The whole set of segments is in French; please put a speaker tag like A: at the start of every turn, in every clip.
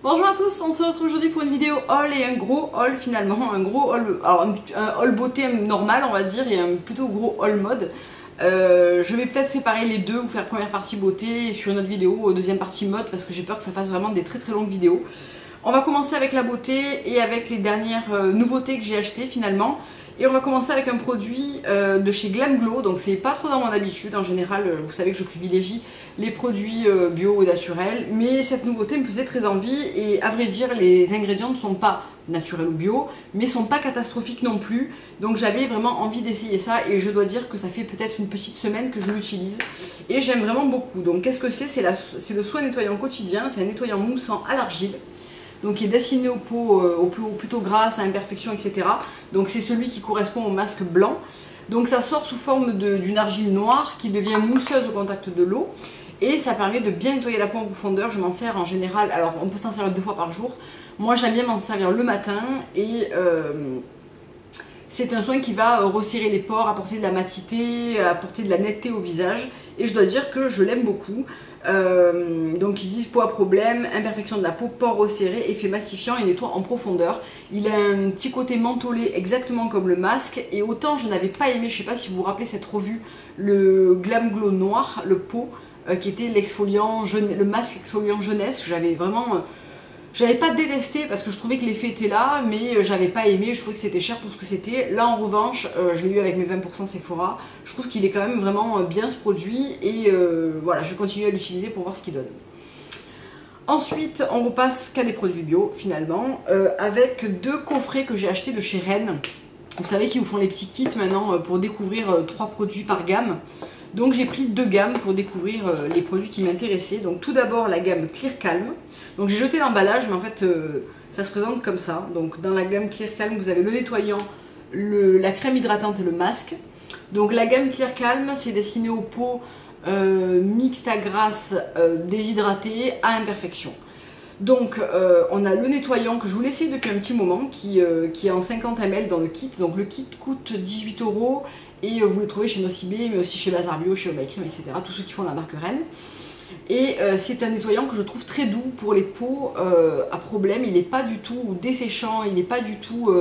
A: Bonjour à tous, on se retrouve aujourd'hui pour une vidéo haul et un gros haul finalement, un gros haul, alors un haul beauté normal on va dire et un plutôt gros haul mode. Je vais peut-être séparer les deux, ou faire première partie beauté et sur une autre vidéo, deuxième partie mode parce que j'ai peur que ça fasse vraiment des très longues vidéos. On va commencer avec la beauté et avec les dernières nouveautés que j'ai achetées finalement. Et on va commencer avec un produit de chez Glam Glow, donc c'est pas trop dans mon habitude, en général vous savez que je privilégie les produits bio ou naturels, mais cette nouveauté me faisait très envie et à vrai dire les ingrédients ne sont pas naturels ou bio, mais sont pas catastrophiques non plus, donc j'avais vraiment envie d'essayer ça et je dois dire que ça fait peut-être une petite semaine que je l'utilise et j'aime vraiment beaucoup. Donc qu'est-ce que c'est le soin nettoyant quotidien, c'est un nettoyant moussant à l'argile. Donc qui est destiné aux peaux plutôt grasses, à imperfections, etc. Donc c'est celui qui correspond au masque blanc. Donc ça sort sous forme d'une argile noire qui devient mousseuse au contact de l'eau. Et ça permet de bien nettoyer la peau en profondeur. Je m'en sers en général, alors on peut s'en servir 2 fois par jour. Moi j'aime bien m'en servir le matin et c'est un soin qui va resserrer les pores, apporter de la matité, apporter de la netteté au visage. Et je dois dire que je l'aime beaucoup. Donc ils disent peau à problème, imperfection de la peau, pores resserrés, effet matifiant et nettoie en profondeur. Il a un petit côté mentholé exactement comme le masque et autant je n'avais pas aimé, je sais pas si vous vous rappelez cette revue, le Glam Glow noir, le pot qui était l'exfoliant, le masque exfoliant jeunesse, j'avais vraiment... J'avais pas détesté parce que je trouvais que l'effet était là, mais j'avais pas aimé, je trouvais que c'était cher pour ce que c'était. Là en revanche, je l'ai eu avec mes 20% Sephora, je trouve qu'il est quand même vraiment bien ce produit et voilà, je vais continuer à l'utiliser pour voir ce qu'il donne. Ensuite, on repasse qu'à des produits bio finalement, avec 2 coffrets que j'ai achetés de chez Rennes. Vous savez qu'ils vous font les petits kits maintenant pour découvrir 3 produits par gamme. Donc j'ai pris 2 gammes pour découvrir les produits qui m'intéressaient. Donc tout d'abord la gamme Clear Calm. Donc j'ai jeté l'emballage mais en fait ça se présente comme ça. Donc dans la gamme Clear Calm vous avez le nettoyant, la crème hydratante et le masque. Donc la gamme Clear Calm c'est destiné aux peaux mixtes à grasses, déshydratées, à imperfection. Donc on a le nettoyant que je voulais essayer depuis un petit moment qui est en 50 ml dans le kit. Donc le kit coûte 18 € et vous le trouvez chez Nocibé mais aussi chez Bazar Bio, chez Obacrim, etc. Tous ceux qui font la marque Rennes. Et c'est un nettoyant que je trouve très doux pour les peaux à problème. Il n'est pas du tout desséchant, il n'est pas du tout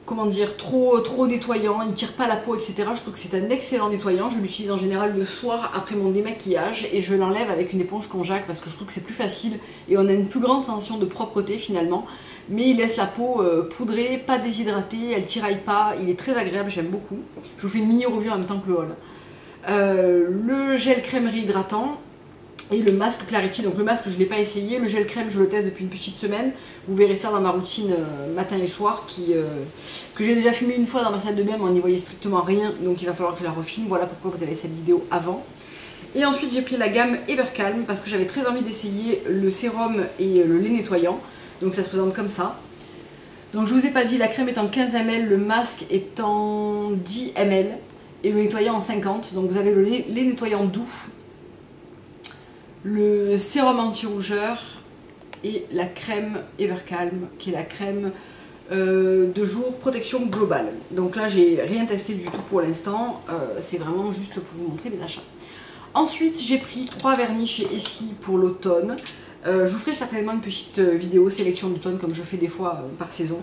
A: comment dire, trop nettoyant, il ne tire pas la peau, etc. Je trouve que c'est un excellent nettoyant. Je l'utilise en général le soir après mon démaquillage et je l'enlève avec une éponge Conjac parce que je trouve que c'est plus facile et on a une plus grande sensation de propreté finalement. Mais il laisse la peau poudrée, pas déshydratée, elle tiraille pas, il est très agréable, j'aime beaucoup. Je vous fais une mini review en même temps que le haul. Le gel crème réhydratant et le masque Clarity. Donc le masque je ne l'ai pas essayé, le gel crème je le teste depuis une petite semaine. Vous verrez ça dans ma routine matin et soir que j'ai déjà filmé une fois dans ma salle de bain mais on n'y voyait strictement rien donc il va falloir que je la refilme. Voilà pourquoi vous avez cette vidéo avant. Et ensuite j'ai pris la gamme Evercalm parce que j'avais très envie d'essayer le sérum et le lait nettoyant. Donc ça se présente comme ça. Donc je vous ai pas dit, la crème est en 15 ml, le masque est en 10 ml et le nettoyant en 50. Donc vous avez le lait nettoyant doux, le sérum anti-rougeur et la crème Evercalm qui est la crème de jour protection globale. Donc là j'ai rien testé du tout pour l'instant, c'est vraiment juste pour vous montrer les achats. Ensuite j'ai pris 3 vernis chez Essie pour l'automne. Je vous ferai certainement une petite vidéo sélection d'automne comme je fais des fois par saison.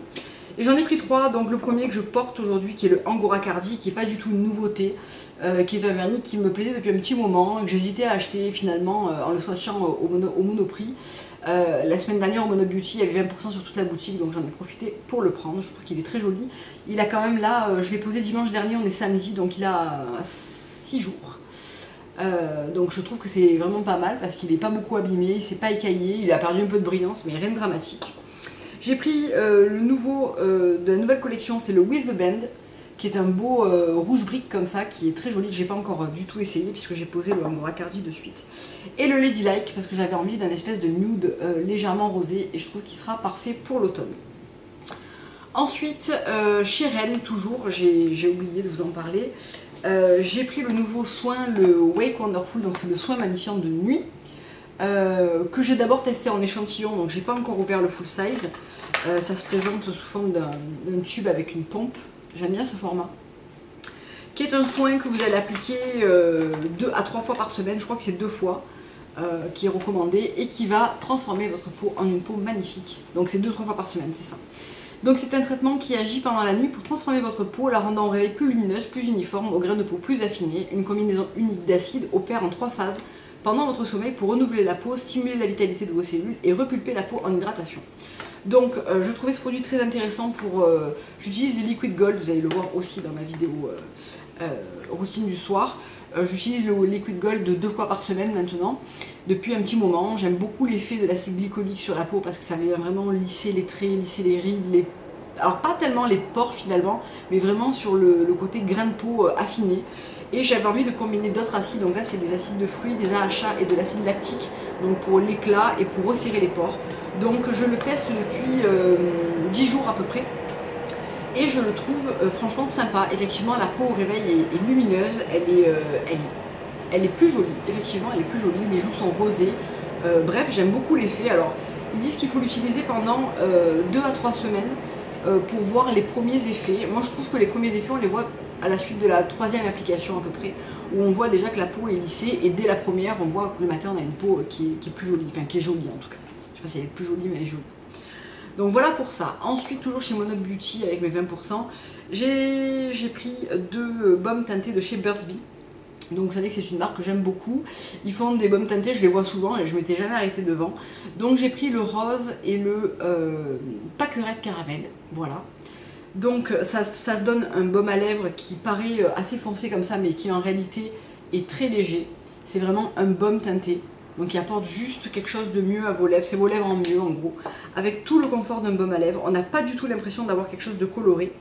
A: Et j'en ai pris 3, donc le premier que je porte aujourd'hui qui est le Angora Cardi, qui n'est pas du tout une nouveauté, qui est un vernis qui me plaisait depuis un petit moment, que j'hésitais à acheter finalement en le swatchant au Monoprix. La semaine dernière au Mono Beauty il y avait 20% sur toute la boutique donc j'en ai profité pour le prendre, je trouve qu'il est très joli. Il a quand même là, je l'ai posé dimanche dernier, on est samedi donc il a 6 jours. Donc je trouve que c'est vraiment pas mal parce qu'il n'est pas beaucoup abîmé, il s'est pas écaillé, il a perdu un peu de brillance mais rien de dramatique. J'ai pris le nouveau de la nouvelle collection, c'est le With the Band qui est un beau rouge brique comme ça qui est très joli que j'ai pas encore du tout essayé puisque j'ai posé le Angora Cardi de suite. Et le Ladylike parce que j'avais envie d'un espèce de nude légèrement rosé et je trouve qu'il sera parfait pour l'automne. Ensuite chez Rennes toujours, j'ai oublié de vous en parler. J'ai pris le nouveau soin, le Wake Wonderful, donc c'est le soin magnifiant de nuit, que j'ai d'abord testé en échantillon, donc j'ai pas encore ouvert le full size. Ça se présente sous forme d'un tube avec une pompe, j'aime bien ce format. Qui est un soin que vous allez appliquer 2 à 3 fois par semaine, je crois que c'est 2 fois. qui est recommandé et qui va transformer votre peau en une peau magnifique. Donc c'est 2-3 fois par semaine, c'est ça. Donc c'est un traitement qui agit pendant la nuit pour transformer votre peau, la rendant au réveil plus lumineuse, plus uniforme, aux grains de peau plus affinés. Une combinaison unique d'acides opère en 3 phases pendant votre sommeil pour renouveler la peau, stimuler la vitalité de vos cellules et repulper la peau en hydratation. Donc je trouvais ce produit très intéressant pour... j'utilise du Liquid Gold, vous allez le voir aussi dans ma vidéo routine du soir. J'utilise le Liquid Gold 2 fois par semaine maintenant, depuis un petit moment. J'aime beaucoup l'effet de l'acide glycolique sur la peau parce que ça vient vraiment lisser les traits, lisser les rides, alors pas tellement les pores finalement, mais vraiment sur le côté grain de peau affiné. Et j'avais envie de combiner d'autres acides, donc là c'est des acides de fruits, des AHA et de l'acide lactique, donc pour l'éclat et pour resserrer les pores. Donc je le teste depuis 10 jours à peu près. Et je le trouve franchement sympa. Effectivement, la peau au réveil est lumineuse, elle est plus jolie. Effectivement, elle est plus jolie, les joues sont rosées. Bref, j'aime beaucoup l'effet. Alors, ils disent qu'il faut l'utiliser pendant 2 à 3 semaines pour voir les premiers effets. Moi, je trouve que les premiers effets, on les voit à la suite de la 3e application à peu près, où on voit déjà que la peau est lissée. Et dès la première, on voit que le matin, on a une peau qui est plus jolie. Enfin, qui est jolie en tout cas. Je sais pas si elle est plus jolie, mais elle est jolie. Donc voilà pour ça. Ensuite, toujours chez Monoc Beauty avec mes 20%, j'ai pris 2 baumes teintés de chez Burt's Bees. Donc vous savez que c'est une marque que j'aime beaucoup. Ils font des baumes teintés, je les vois souvent et je m'étais jamais arrêtée devant. Donc j'ai pris le rose et le pâquerette caramel. Voilà. Donc ça donne un baume à lèvres qui paraît assez foncé comme ça, mais qui en réalité est très léger. C'est vraiment un baume teinté. Donc il apporte juste quelque chose de mieux à vos lèvres, c'est vos lèvres en mieux en gros. Avec tout le confort d'un baume à lèvres, on n'a pas du tout l'impression d'avoir quelque chose de coloré.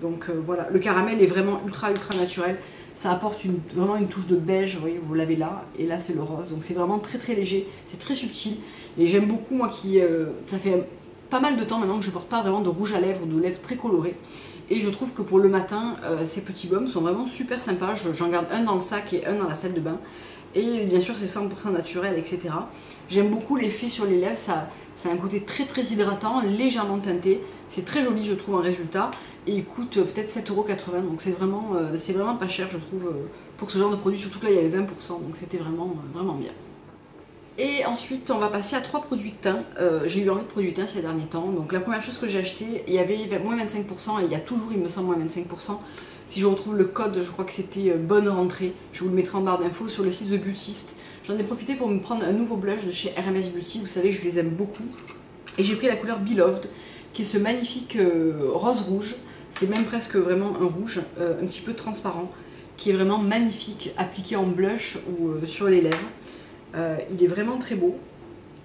A: Donc voilà, le caramel est vraiment ultra naturel. Ça apporte vraiment une touche de beige, vous voyez, vous l'avez là, et là c'est le rose. Donc c'est vraiment très léger, c'est très subtil. Et j'aime beaucoup, moi ça fait pas mal de temps maintenant que je ne porte pas vraiment de rouge à lèvres, de lèvres très colorées. Et je trouve que pour le matin, ces petits baumes sont vraiment super sympas. J'en garde un dans le sac et un dans la salle de bain. Et bien sûr c'est 100% naturel, etc. J'aime beaucoup l'effet sur les lèvres, ça a un côté très hydratant, légèrement teinté. C'est très joli je trouve en résultat. Et il coûte peut-être 7,80 €, donc c'est vraiment pas cher je trouve pour ce genre de produit. Surtout que là il y avait 20%, donc c'était vraiment bien. Et ensuite on va passer à 3 produits de teint. J'ai eu envie de produits de teint ces derniers temps. Donc la première chose que j'ai acheté, il y avait moins 25% et il y a toujours il me semble moins 25%. Si je retrouve le code, je crois que c'était bonne rentrée. Je vous le mettrai en barre d'infos sur le site The Beautist. J'en ai profité pour me prendre un nouveau blush de chez RMS Beauty. Vous savez, je les aime beaucoup. Et j'ai pris la couleur Beloved, qui est ce magnifique rose-rouge. C'est même presque vraiment un rouge, un petit peu transparent, qui est vraiment magnifique, appliqué en blush ou sur les lèvres. Il est vraiment très beau.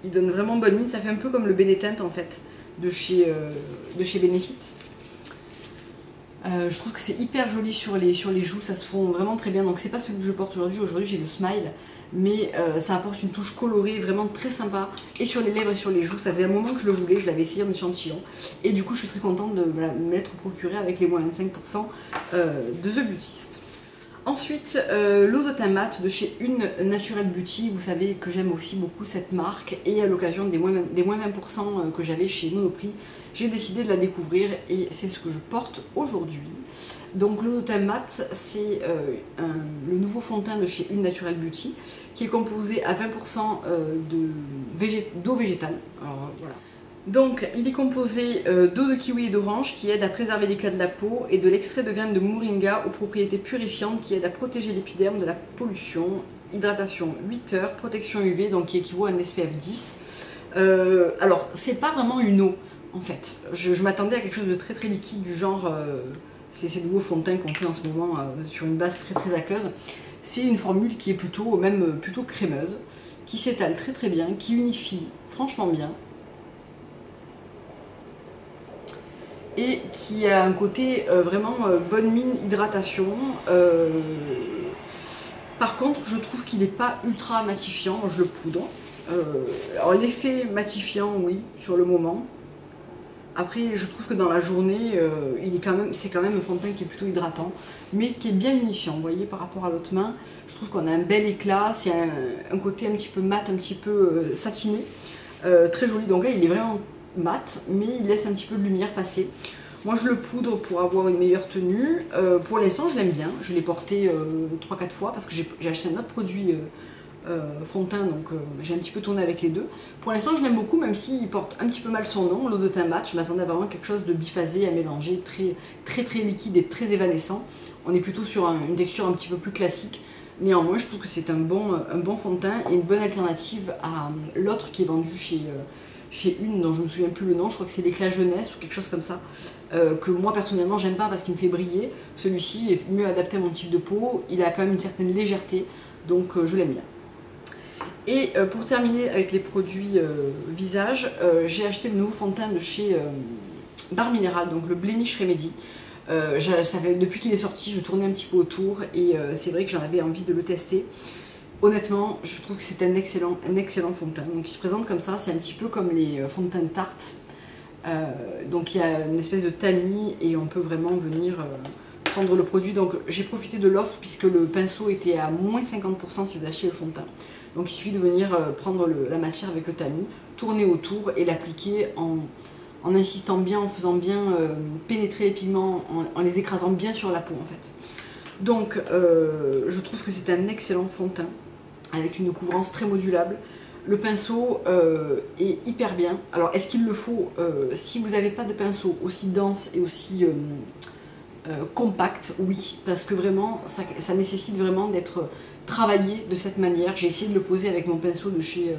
A: Il donne vraiment bonne mine. Ça fait un peu comme le Benetint en fait, de chez Benefit. Je trouve que c'est hyper joli sur les joues, ça se fond vraiment très bien. Donc c'est pas celui que je porte aujourd'hui, aujourd'hui j'ai le Smile, mais ça apporte une touche colorée vraiment très sympa. Et sur les lèvres et sur les joues, ça faisait un moment que je le voulais, je l'avais essayé en échantillon. Et du coup je suis très contente de me l'être procuré avec les moins 25% de The Beautist. Ensuite, l'eau de teint mat de chez Une Natural Beauty, vous savez que j'aime aussi beaucoup cette marque et à l'occasion des moins 20% que j'avais chez Monoprix, j'ai décidé de la découvrir et c'est ce que je porte aujourd'hui. Donc l'eau de teint mat, c'est le nouveau fond de teint de chez Une Natural Beauty qui est composé à 20% d'eau végétale. Alors, voilà. Donc il est composé d'eau de kiwi et d'orange qui aide à préserver l'éclat de la peau et de l'extrait de graines de moringa aux propriétés purifiantes qui aident à protéger l'épiderme de la pollution, hydratation 8 heures, protection UV donc qui équivaut à un SPF 10. Alors c'est pas vraiment une eau en fait, je m'attendais à quelque chose de très liquide du genre c'est ces nouveaux fonds de teint qu'on fait en ce moment sur une base très aqueuse. C'est une formule qui est plutôt crémeuse, qui s'étale très bien, qui unifie franchement bien. Et qui a un côté vraiment bonne mine, hydratation. Par contre, je trouve qu'il n'est pas ultra matifiant, je le poudre. Alors l'effet matifiant, oui, sur le moment. Après, je trouve que dans la journée, c'est quand même un fond de teint qui est plutôt hydratant, mais qui est bien unifiant. Vous voyez, par rapport à l'autre main, je trouve qu'on a un bel éclat, c'est un côté un petit peu mat, un petit peu satiné, très joli. Donc là, il est vraiment mat, mais il laisse un petit peu de lumière passer. Moi je le poudre pour avoir une meilleure tenue. Pour l'instant je l'aime bien, je l'ai porté 3-4 fois parce que j'ai acheté un autre produit fond de teint, donc j'ai un petit peu tourné avec les deux. Pour l'instant je l'aime beaucoup, même s'il porte un petit peu mal son nom, l'eau de teint mat. Je m'attendais à vraiment quelque chose de biphasé à mélanger, très liquide et très évanescent. On est plutôt sur une texture un petit peu plus classique. Néanmoins je trouve que c'est un bon fond de teint et une bonne alternative à l'autre qui est vendu chez Une, dont je me souviens plus le nom, je crois que c'est l'éclat jeunesse ou quelque chose comme ça, que moi personnellement j'aime pas parce qu'il me fait briller. Celui-ci est mieux adapté à mon type de peau, il a quand même une certaine légèreté, donc je l'aime bien. Et pour terminer avec les produits visage, j'ai acheté le nouveau fond de teint de chez Bar Minéral, donc le Blemish Remedy. Depuis qu'il est sorti, je tournais un petit peu autour et c'est vrai que j'en avais envie de le tester. Honnêtement, je trouve que c'est un excellent fond de teint. Donc il se présente comme ça, c'est un petit peu comme les fonds de teint Tarte. Donc il y a une espèce de tamis et on peut vraiment venir prendre le produit. Donc j'ai profité de l'offre puisque le pinceau était à moins 50% si vous achetez le fond de teint. Donc il suffit de venir prendre la matière avec le tamis, tourner autour et l'appliquer en insistant bien, en faisant bien pénétrer les pigments, en les écrasant bien sur la peau en fait. Donc je trouve que c'est un excellent fond de teint avec une couvrance très modulable. Le pinceau est hyper bien. Alors est-ce qu'il le faut si vous n'avez pas de pinceau aussi dense et aussi compact? Oui, parce que vraiment ça nécessite vraiment d'être travaillé de cette manière. J'ai essayé de le poser avec mon pinceau de chez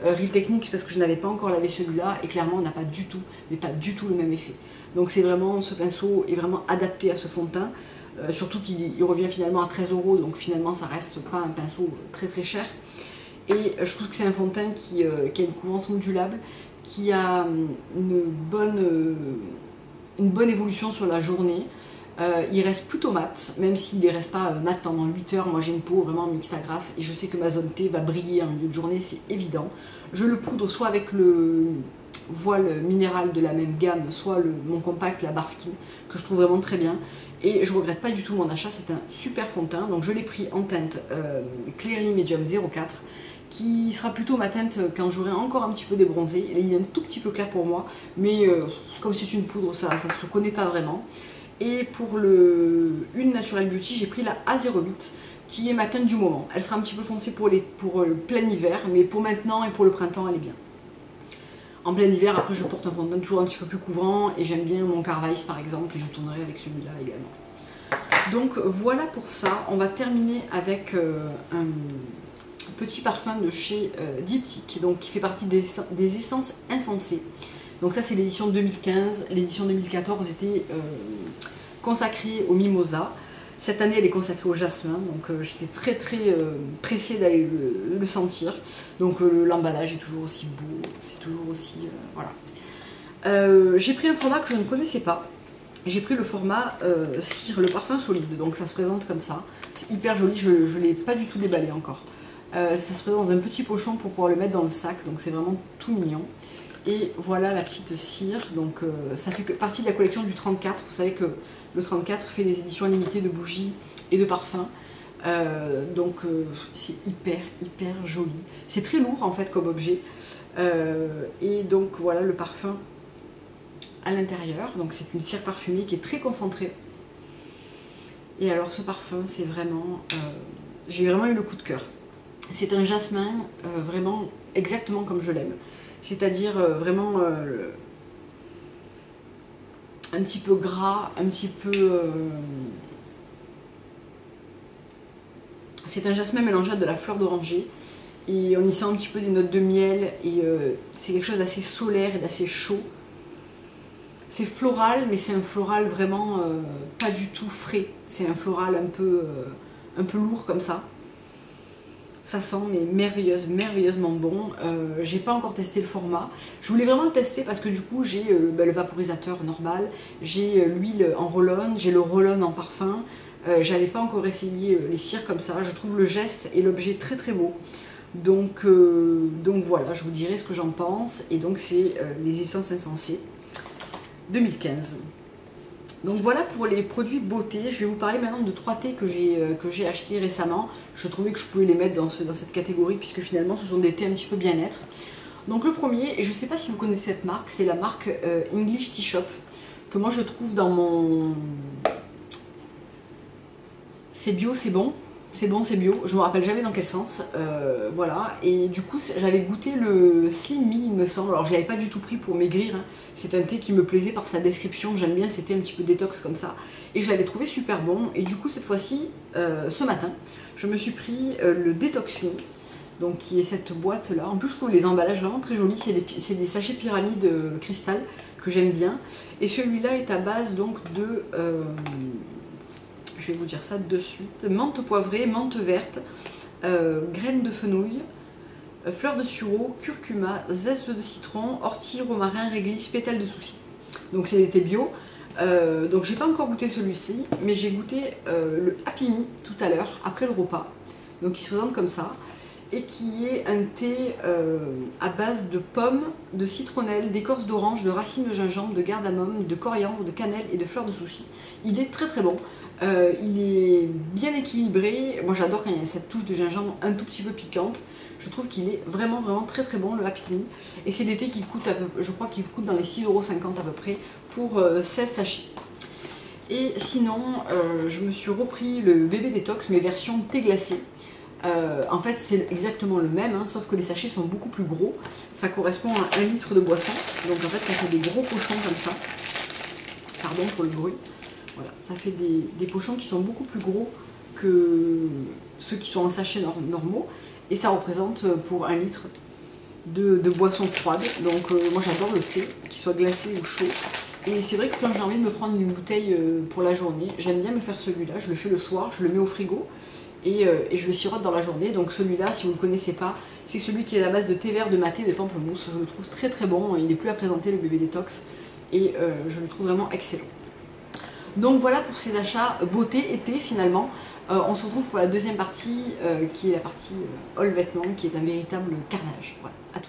A: Real Techniques parce que je n'avais pas encore lavé celui-là et clairement on n'a pas du tout, mais pas du tout le même effet. Donc c'est vraiment, ce pinceau est vraiment adapté à ce fond de teint. Surtout qu'il revient finalement à 13 €, donc finalement ça reste pas un pinceau très cher. Et je trouve que c'est un fond de teint qui a une couvrance modulable, qui a une bonne évolution sur la journée. Il reste plutôt mat, même s'il ne reste pas mat pendant 8 heures. Moi j'ai une peau vraiment mixte à grasse et je sais que ma zone T va briller en milieu de journée, c'est évident. Je le poudre soit avec le voile minéral de la même gamme, soit mon compact, la Barskin, que je trouve vraiment très bien. Et je ne regrette pas du tout mon achat, c'est un super fond de teint. Donc je l'ai pris en teinte Clearly Medium 04, qui sera plutôt ma teinte quand j'aurai encore un petit peu débronzé. Il est un tout petit peu clair pour moi, mais comme c'est une poudre, ça ne se connaît pas vraiment. Et pour le Une Natural Beauty, j'ai pris la A08, qui est ma teinte du moment. Elle sera un petit peu foncée pour le plein hiver, mais pour maintenant et pour le printemps, elle est bien. En plein hiver, après je porte un fond de teint toujours un petit peu plus couvrant et j'aime bien mon Carvice par exemple et je tournerai avec celui-là également. Donc voilà pour ça. On va terminer avec un petit parfum de chez Diptyque, donc qui fait partie des essences insensées. Donc ça c'est l'édition 2015, l'édition 2014 était consacrée au mimosa. Cette année elle est consacrée au jasmin, donc j'étais très pressée d'aller le sentir. Donc l'emballage est toujours aussi beau, c'est toujours aussi... voilà. J'ai pris un format que je ne connaissais pas. J'ai pris le format cire, le parfum solide, donc ça se présente comme ça. C'est hyper joli, je ne l'ai pas du tout déballé encore. Ça se présente dans un petit pochon pour pouvoir le mettre dans le sac, donc c'est vraiment tout mignon. Et voilà la petite cire, donc ça fait partie de la collection du 34. Vous savez que le 34 fait des éditions limitées de bougies et de parfums. Donc c'est hyper joli. C'est très lourd en fait comme objet. Et donc voilà le parfum à l'intérieur. Donc c'est une cire parfumée qui est très concentrée. Et alors ce parfum c'est vraiment... j'ai vraiment eu le coup de cœur. C'est un jasmin vraiment exactement comme je l'aime. C'est-à-dire vraiment un petit peu gras, un petit peu... c'est un jasmin mélangé à de la fleur d'oranger. Et on y sent un petit peu des notes de miel. Et c'est quelque chose d'assez solaire et d'assez chaud. C'est floral, mais c'est un floral vraiment pas du tout frais. C'est un floral un peu lourd comme ça. Ça sent mais merveilleusement bon. J'ai pas encore testé le format. Je voulais vraiment le tester parce que du coup j'ai le vaporisateur normal, j'ai l'huile en roll-on, j'ai le roll-on en parfum. J'avais pas encore essayé les cires comme ça. Je trouve le geste et l'objet très beau. Donc voilà, je vous dirai ce que j'en pense. Et donc c'est les essences insensées 2015. Donc voilà pour les produits beauté. Je vais vous parler maintenant de 3 thés que j'ai achetés récemment. Je trouvais que je pouvais les mettre dans cette catégorie puisque finalement ce sont des thés un petit peu bien-être. Donc le premier, et je ne sais pas si vous connaissez cette marque, c'est la marque English Tea Shop, que moi je trouve dans mon... C'est bio, c'est bon. c'est bon, c'est bio, je me rappelle jamais dans quel sens, voilà. Et du coup, j'avais goûté le Slim Me, il me semble. Alors, je l'avais pas du tout pris pour maigrir, hein. C'est un thé qui me plaisait par sa description, j'aime bien, c'était un petit peu détox comme ça. Et je l'avais trouvé super bon. Et du coup, cette fois-ci, ce matin, je me suis pris le Detox Me, donc qui est cette boîte-là. En plus, je trouve les emballages vraiment très jolis, c'est des sachets pyramide cristal que j'aime bien. Et celui-là est à base donc de... je vais vous dire ça de suite, menthe poivrée, menthe verte, graines de fenouil, fleurs de sureau, curcuma, zeste de citron, ortie, romarin, réglisse, pétales de souci. Donc c'était bio. Donc j'ai pas encore goûté celui-ci, mais j'ai goûté le Happy Me tout à l'heure, après le repas. Donc il se présente comme ça, et qui est un thé à base de pommes, de citronnelle, d'écorce d'orange, de racines de gingembre, de cardamome, de coriandre, de cannelle et de fleurs de souci. Il est très très bon. Il est bien équilibré. Moi j'adore quand il y a cette touche de gingembre un tout petit peu piquante. Je trouve qu'il est vraiment très très bon, le Happy Me. Et c'est des thés qui coûtent, je crois qu'il coûte dans les 6,50 € à peu près pour 16 sachets. Et sinon, je me suis repris le bébé détox, mais version thé glacé. En fait c'est exactement le même, hein, sauf que les sachets sont beaucoup plus gros. Ça correspond à 1 litre de boisson. Donc en fait ça fait des gros pochons comme ça. Pardon pour le bruit. Voilà, ça fait des pochons qui sont beaucoup plus gros que ceux qui sont en sachets normaux. Et ça représente pour 1 litre de boisson froide. Donc moi j'adore le thé, qu'il soit glacé ou chaud. Et c'est vrai que quand j'ai envie de me prendre une bouteille pour la journée, j'aime bien me faire celui-là. Je le fais le soir, je le mets au frigo et je le sirote dans la journée. Donc celui-là, si vous ne le connaissez pas, c'est celui qui est à la base de thé vert, de maté et de pamplemousse. Je le trouve très très bon. Il n'est plus à présenter, le bébé détox. Et je le trouve vraiment excellent. Donc voilà pour ces achats beauté été finalement. On se retrouve pour la deuxième partie qui est la partie haul vêtements, qui est un véritable carnage. Voilà, à tout.